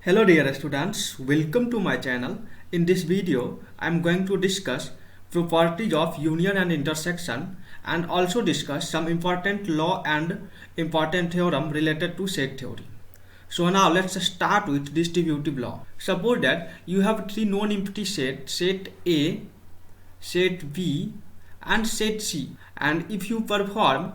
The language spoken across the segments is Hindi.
Hello dear students, welcome to my channel. In this video, I am going to discuss properties of union and intersection and also discuss some important law and important theorem related to set theory. So now let's start with distributive law. Suppose that you have three non-empty sets, set A, set B and set C, and if you perform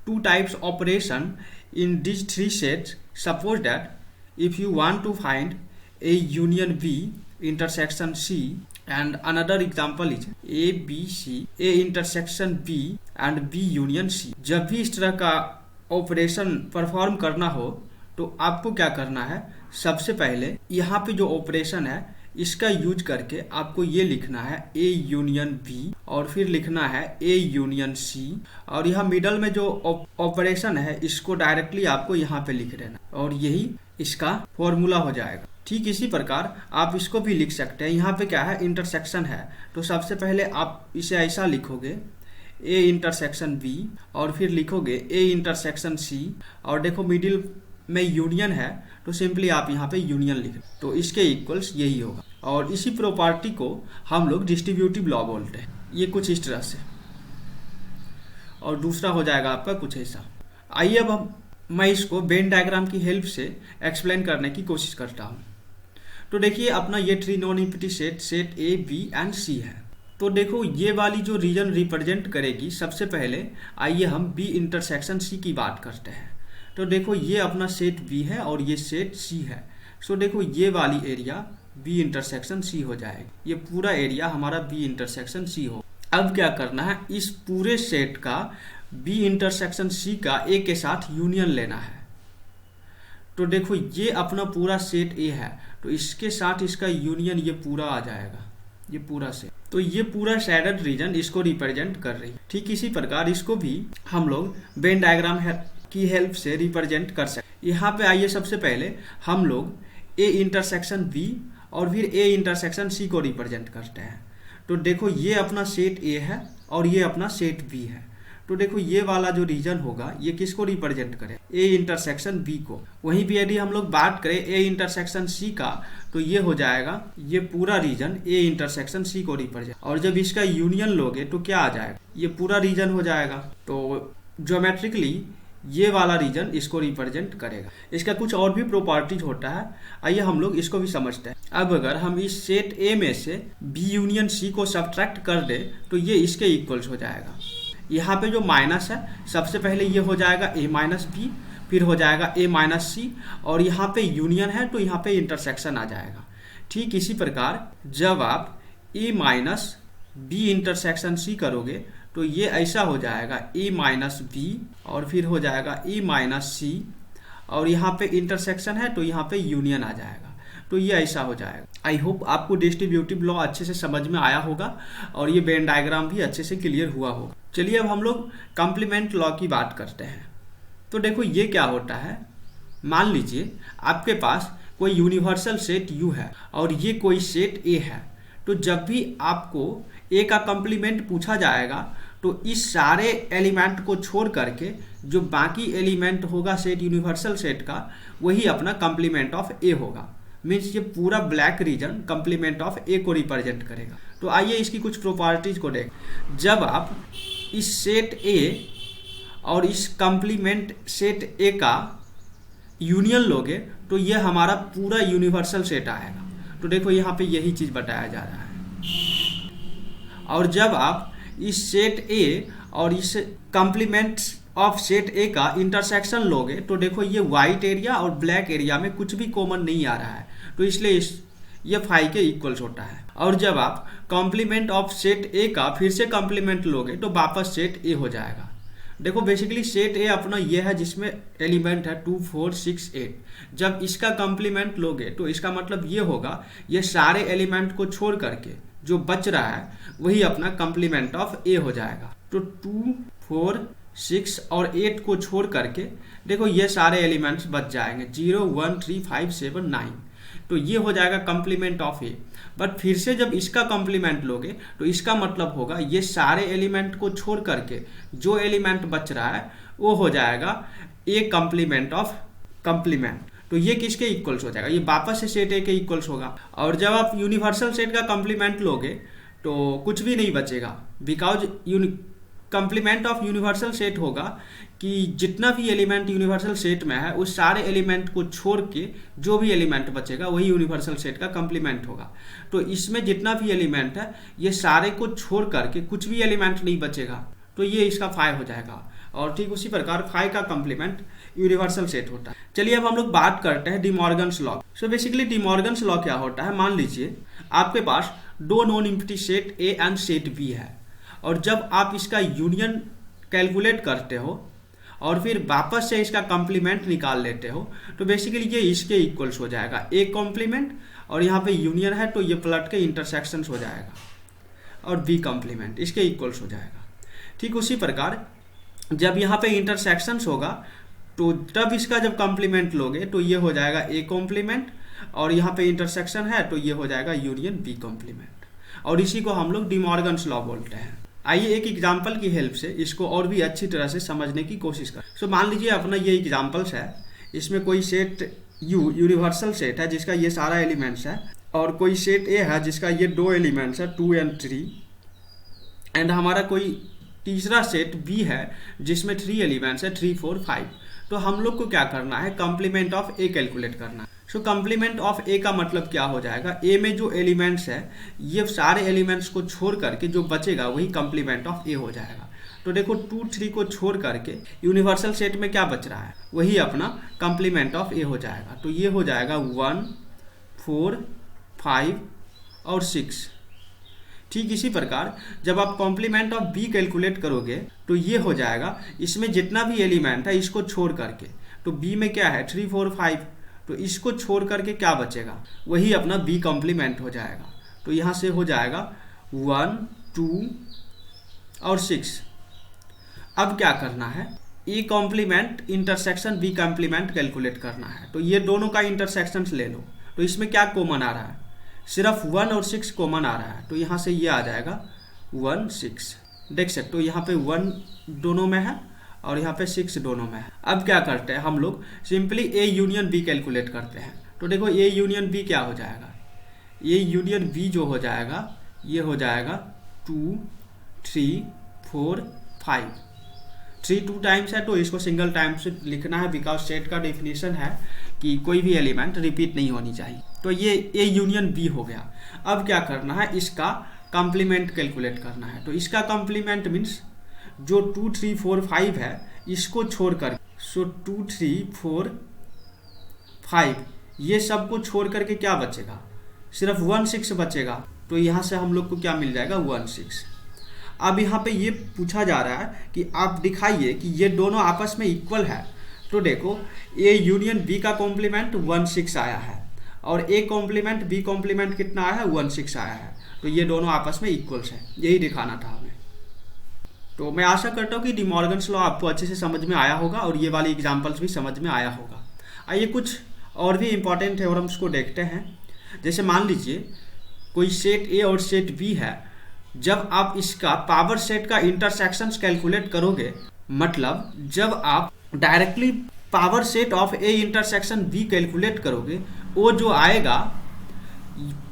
two types operation in these three sets, suppose that if you want to find A union B intersection C, and another example is A B C, A intersection B and B union C. जब भी इस तरह का ऑपरेशन परफॉर्म करना हो तो आपको क्या करना है, सबसे पहले यहाँ पे जो ऑपरेशन है इसका यूज करके आपको ये लिखना है A यूनियन B और फिर लिखना है A यूनियन C, और यहाँ मिडल में जो ऑपरेशन है इसको डायरेक्टली आपको यहाँ पे लिख देना और यही इसका फॉर्मूला हो जाएगा। ठीक इसी प्रकार आप इसको भी लिख सकते हैं। यहाँ पे क्या है, इंटरसेक्शन है, तो सबसे पहले आप इसे ऐसा लिखोगे A इंटरसेक्शन B और फिर लिखोगे A इंटरसेक्शन C, और देखो मिडिल में यूनियन है तो सिंपली आप यहाँ पे यूनियन लिख, तो इसके इक्वल्स यही होगा। और इसी प्रॉपर्टी को हम लोग डिस्ट्रीब्यूटिव लॉ बोलते हैं। ये कुछ इस तरह से, और दूसरा हो जाएगा आपका कुछ ऐसा। आइए अब मैं इसको वेन डायग्राम की हेल्प से एक्सप्लेन करने की कोशिश करता हूँ। तो देखिए अपना ये three non empty set, set A B and C है। तो देखो ये वाली जो रीजन रिप्रेजेंट करेगी, सबसे पहले आइए हम बी इंटरसेक्शन सी की बात करते हैं। तो देखो ये अपना सेट बी है और ये सेट सी है। सो देखो ये वाली एरिया बी इंटरसेक्शन सी हो जाएगी, ये पूरा एरिया हमारा बी इंटरसेक्शन सी हो। अब क्या करना है, इस पूरे सेट का बी इंटरसेक्शन सी का ए के साथ यूनियन लेना है। तो देखो ये अपना पूरा सेट ए है, तो इसके साथ इसका यूनियन ये पूरा आ जाएगा, ये पूरा सेट। तो ये पूरा शेडेड रीजन इसको रिप्रेजेंट कर रही है। ठीक इसी प्रकार इसको भी हम लोग वेन डायग्राम की हेल्प से रिप्रेजेंट कर सकते। यहाँ पे आइए सबसे पहले हम लोग ए इंटरसेक्शन बी और फिर ए इंटरसेक्शन सी को रिप्रेजेंट करते हैं। तो देखो ये अपना सेट ए है और ये अपना सेट बी है। तो देखो ये वाला जो रीजन होगा ये किसको रिप्रेजेंट करे, ए इंटरसेक्शन बी को। वहीं भी यदि हम लोग बात करें ए इंटरसेक्शन सी का, तो ये हो जाएगा ये पूरा रीजन ए इंटरसेक्शन सी को रिप्रेजेंट, और जब इसका यूनियन लोगे तो क्या आ जाएगा, ये पूरा रीजन हो जाएगा। तो ज्योमेट्रिकली ये वाला रीजन इसको रिप्रेजेंट करेगा। इसका कुछ और भी प्रॉपर्टीज होता है, आइए हम लोग इसको भी समझते हैं। अब अगर हम इस सेट ए में से बी यूनियन सी को सब्ट्रैक्ट कर दे तो ये इसके इक्वल्स हो जाएगा। यहाँ पे जो माइनस है सबसे पहले ये हो जाएगा ए माइनस बी, फिर हो जाएगा ए माइनस सी, और यहाँ पे यूनियन है तो यहाँ पे इंटरसेक्शन आ जाएगा। ठीक इसी प्रकार जब आप ए माइनस बी इंटरसेक्शन सी करोगे तो ये ऐसा हो जाएगा ए माइनस बी और फिर हो जाएगा ए माइनस सी, और यहाँ पे इंटरसेक्शन है तो यहाँ पे यूनियन आ जाएगा। तो ये ऐसा हो जाएगा। आई होप आपको डिस्ट्रीब्यूटिव लॉ अच्छे से समझ में आया होगा और ये वेन डायग्राम भी अच्छे से क्लियर हुआ होगा। चलिए अब हम लोग कॉम्प्लीमेंट लॉ की बात करते हैं। तो देखो ये क्या होता है, मान लीजिए आपके पास कोई यूनिवर्सल सेट यू है और ये कोई सेट ए है। तो जब भी आपको ए का कॉम्प्लीमेंट पूछा जाएगा तो इस सारे एलिमेंट को छोड़ करके जो बाकी एलिमेंट होगा सेट यूनिवर्सल सेट का, वही अपना कॉम्प्लीमेंट ऑफ ए होगा। मीन्स ये पूरा ब्लैक रीजन कॉम्प्लीमेंट ऑफ ए को रिप्रेजेंट करेगा। तो आइए इसकी कुछ प्रॉपर्टीज को देख। जब आप इस सेट ए और इस कॉम्प्लीमेंट सेट ए का यूनियन लोगे तो ये हमारा पूरा यूनिवर्सल सेट आएगा। तो देखो यहाँ पे यही चीज बताया जा रहा है। और जब आप इस सेट ए और इस कॉम्प्लीमेंट ऑफ सेट ए का इंटरसेक्शन लोगे तो देखो ये वाइट एरिया और ब्लैक एरिया में कुछ भी कॉमन नहीं आ रहा है, तो इसलिए ये फाई के इक्वल्स होता है। और जब आप कॉम्प्लीमेंट ऑफ सेट ए का फिर से कॉम्प्लीमेंट लोगे तो वापस सेट ए हो जाएगा। देखो बेसिकली सेट ए अपना ये है जिसमें एलिमेंट है 2 4 6 8। जब इसका कॉम्प्लीमेंट लोगे तो इसका मतलब ये होगा ये सारे एलिमेंट को छोड़ करके जो बच रहा है वही अपना कॉम्प्लीमेंट ऑफ ए हो जाएगा। तो 2 4 6 और 8 को छोड़ करके देखो ये सारे एलिमेंट्स बच जाएंगे 0 1 3 5 7 9। तो ये हो जाएगा कॉम्प्लीमेंट ऑफ ए। बट फिर से जब इसका कॉम्प्लीमेंट लोगे तो इसका मतलब होगा ये सारे एलिमेंट को छोड़ करके जो एलिमेंट बच रहा है वो हो जाएगा ए कॉम्प्लीमेंट ऑफ कॉम्प्लीमेंट। तो ये किसके इक्वल्स हो जाएगा, ये वापस से सेट ए के इक्वल्स होगा। और जब आप यूनिवर्सल सेट का कंप्लीमेंट लोगे तो कुछ भी नहीं बचेगा, because complement of universal set होगा कि जितना भी एलिमेंट यूनिवर्सल सेट में है उस सारे एलिमेंट को छोड़ के जो भी एलिमेंट बचेगा वही यूनिवर्सल सेट का कंप्लीमेंट होगा। तो इसमें जितना भी एलिमेंट है ये सारे को छोड़ करके कुछ भी एलिमेंट नहीं बचेगा, तो ये इसका फाई हो जाएगा। और ठीक उसी प्रकार फाई का कंप्लीमेंट यूनिवर्सल सेट होता है। चलिए अब हम लोग बात करते हैं De Morgan's law. So basically De Morgan's law क्या होता है, मान लीजिए आपके पास दो non empty set A and set B है, और जब आप इसका यूनियन कैलकुलेट करते हो और फिर वापस से इसका कॉम्प्लीमेंट निकाल लेते हो तो बेसिकली ये इसके इक्वल्स हो जाएगा, ए कॉम्प्लीमेंट और यहाँ पे यूनियन है तो ये पलट के इंटरसेक्शंस हो जाएगा और बी कॉम्प्लीमेंट इसके इक्वल्स हो जाएगा। ठीक उसी प्रकार जब यहाँ पे इंटरसेक्शंस होगा तो तब इसका जब कॉम्प्लीमेंट लोगे तो ये हो जाएगा ए कॉम्प्लीमेंट, और यहाँ पे इंटरसेक्शन है तो ये हो जाएगा यूनियन बी कॉम्प्लीमेंट, और इसी को हम लोग डिमॉर्गन्स लॉ बोलते हैं। आइए एक एग्जाम्पल की हेल्प से इसको और भी अच्छी तरह से समझने की कोशिश करें। सो मान लीजिए अपना ये एग्जाम्पल्स है, इसमें कोई सेट यू यूनिवर्सल सेट है जिसका ये सारा एलिमेंट्स है, और कोई सेट ए है जिसका ये दो एलिमेंट्स है 2 एंड 3, एंड हमारा कोई तीसरा सेट बी है जिसमें 3 एलिमेंट्स है 3, 4, 5। तो हम लोग को क्या करना है, कॉम्प्लीमेंट ऑफ ए कैलकुलेट करना है। सो कॉम्प्लीमेंट ऑफ ए का मतलब क्या हो जाएगा, ए में जो एलिमेंट्स है ये सारे एलिमेंट्स को छोड़ करके जो बचेगा वही कॉम्प्लीमेंट ऑफ ए हो जाएगा। तो देखो 2, 3 को छोड़ करके यूनिवर्सल सेट में क्या बच रहा है, वही अपना कॉम्प्लीमेंट ऑफ ए हो जाएगा। तो ये हो जाएगा 1, 4, 5 और 6। ठीक इसी प्रकार जब आप कॉम्प्लीमेंट ऑफ बी कैलकुलेट करोगे तो ये हो जाएगा, इसमें जितना भी एलिमेंट है इसको छोड़ करके, तो बी में क्या है 3, 4, 5, तो इसको छोड़ करके क्या बचेगा, वही अपना बी कॉम्प्लीमेंट हो जाएगा। तो यहाँ से हो जाएगा 1, 2 और 6। अब क्या करना है, A complement intersection B complement calculate करना है। तो ये दोनों का इंटरसेक्शन ले लो, तो इसमें क्या कॉमन आ रहा है, सिर्फ 1 और 6 कॉमन आ रहा है, तो यहाँ से ये आ जाएगा 1, 6। देख सकते हो यहाँ पे 1 दोनों में है और यहाँ पे 6 दोनों में है। अब क्या करते हैं हम लोग, simply A union B calculate करते हैं। तो देखो ए यूनियन बी क्या हो जाएगा, ए यूनियन बी जो हो जाएगा ये हो जाएगा 2, 3, 4, 5। 3 2 टाइम्स है तो इसको सिंगल टाइम से लिखना है, बिकॉज सेट का डेफिनेशन है कि कोई भी एलिमेंट रिपीट नहीं होनी चाहिए। तो ये ए यूनियन बी हो गया। अब क्या करना है, इसका कॉम्प्लीमेंट कैलकुलेट करना है। तो इसका कॉम्प्लीमेंट मीन्स जो 2, 3, 4, 5 है इसको छोड़कर, सो 2, 3, 4, 5 ये सब को छोड़ करके क्या बचेगा, सिर्फ 1, 6 बचेगा। तो यहाँ से हम लोग को क्या मिल जाएगा 1, 6। अब यहाँ पे ये पूछा जा रहा है कि आप दिखाइए कि ये दोनों आपस में इक्वल है। तो देखो ए यूनियन बी का कॉम्प्लीमेंट 1, 6 आया है और ए कॉम्प्लीमेंट बी कॉम्प्लीमेंट कितना आया है 1, 6 आया है। तो ये दोनों आपस में इक्वल्स हैं, यही दिखाना था हमें। तो मैं आशा करता हूँ कि डिमॉर्गन्स लॉ आपको अच्छे से समझ में आया होगा और ये वाली एग्जाम्पल्स भी समझ में आया होगा। आइए कुछ और भी इंपॉर्टेंट थ्योरम्स को देखते हैं। जैसे मान लीजिए कोई सेट ए और सेट बी है, जब आप इसका पावर सेट का इंटरसेक्शंस कैलकुलेट करोगे, मतलब जब आप directly power set of A intersection B calculate करोगे, वो जो आएगा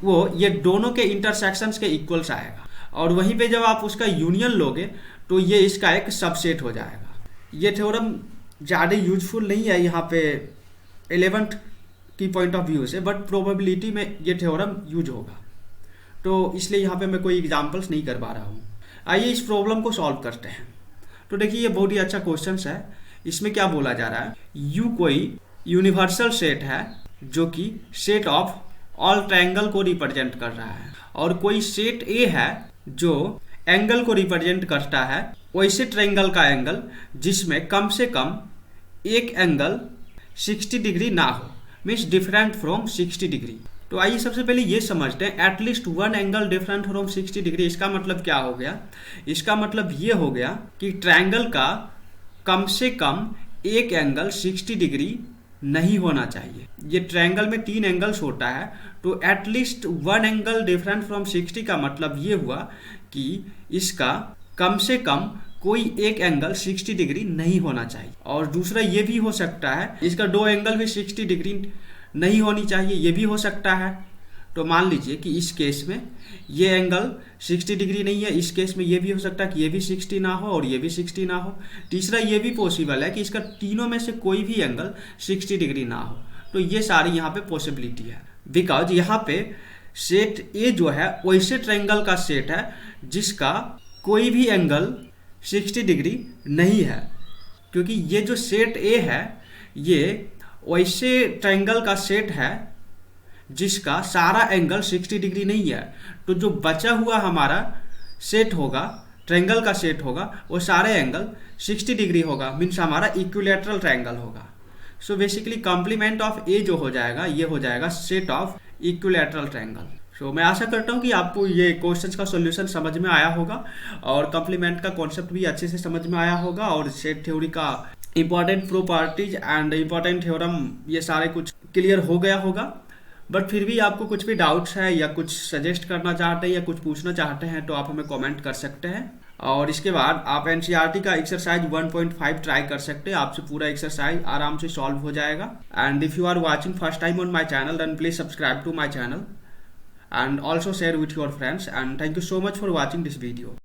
वो ये दोनों के इंटरसेक्शंस के इक्वल्स आएगा, और वहीं पे जब आप उसका यूनियन लोगे तो ये इसका एक सबसेट हो जाएगा। ये थ्योरम ज़्यादा यूजफुल नहीं है यहाँ पे 11th की पॉइंट ऑफ व्यू से, बट प्रोबेबिलिटी में ये थ्योरम यूज होगा, तो इसलिए यहाँ पे मैं कोई एग्जांपल्स नहीं कर पा रहा हूँ। आइए इस प्रॉब्लम को सॉल्व करते हैं। तो देखिए ये बहुत ही अच्छा क्वेश्चन है। इसमें क्या बोला जा रहा है, यू कोई यूनिवर्सल सेट है जो कि सेट ऑफ ऑल ट्रायंगल को रिप्रेजेंट कर रहा है, और कोई सेट ए है जो एंगल को रिप्रेजेंट करता है, वैसे ट्रायंगल का एंगल जिसमें कम से कम एक एंगल 60 डिग्री ना हो, मीन्स डिफरेंट फ्रॉम 60 डिग्री। तो आइए सबसे पहले ये समझते हैं, at least one angle different from 60 degree. इसका मतलब क्या हो गया, इसका मतलब ये हो गया कि ट्रायंगल का कम से कम एक एंगल 60 डिग्री नहीं होना चाहिए। ये ट्रायंगल में 3 एंगल्स होता है, तो at least one angle different from 60 का मतलब ये हुआ कि इसका कम से कम कोई एक एंगल 60 डिग्री नहीं होना चाहिए। और दूसरा ये भी हो सकता है इसका दो एंगल भी 60 डिग्री नहीं होनी चाहिए, ये भी हो सकता है। तो मान लीजिए कि इस केस में ये एंगल 60 डिग्री नहीं है, इस केस में ये भी हो सकता है कि ये भी 60 ना हो और ये भी 60 ना हो। तीसरा ये भी पॉसिबल है कि इसका तीनों में से कोई भी एंगल 60 डिग्री ना हो। तो ये सारी यहाँ पे पॉसिबिलिटी है, बिकॉज यहाँ पे सेट ए जो है वैसे ट्रायंगल का सेट है जिसका कोई भी एंगल 60 डिग्री नहीं है, क्योंकि ये जो सेट ए है ये वैसे ट्रायंगल का सेट है जिसका सारा एंगल 60 डिग्री नहीं है। तो जो बचा हुआ हमारा सेट होगा, ट्रायंगल का सेट होगा, वो सारे एंगल 60 डिग्री होगा, मीन्स हमारा इक्विलैटरल ट्रायंगल होगा। सो बेसिकली कॉम्प्लीमेंट ऑफ ए जो हो जाएगा ये हो जाएगा सेट ऑफ इक्विलैटरल ट्रायंगल। सो मैं आशा करता हूँ कि आपको ये क्वेश्चंस का सॉल्यूशन समझ में आया होगा और कॉम्प्लीमेंट का कॉन्सेप्ट भी अच्छे से समझ में आया होगा और सेट थ्योरी का important properties and important theorem ये सारे कुछ क्लियर हो गया होगा। बट फिर भी आपको कुछ भी डाउट्स है या कुछ सजेस्ट करना चाहते हैं या कुछ पूछना चाहते हैं तो आप हमें कमेंट कर सकते हैं। और इसके बाद आप एनसीईआरटी का एक्सरसाइज 1.5 ट्राई कर सकते हैं, आपसे पूरा एक्सरसाइज आराम से सॉल्व हो जाएगा। And if you are watching first time on my channel then please subscribe to my channel and also share with your friends, and thank you so much for watching this video.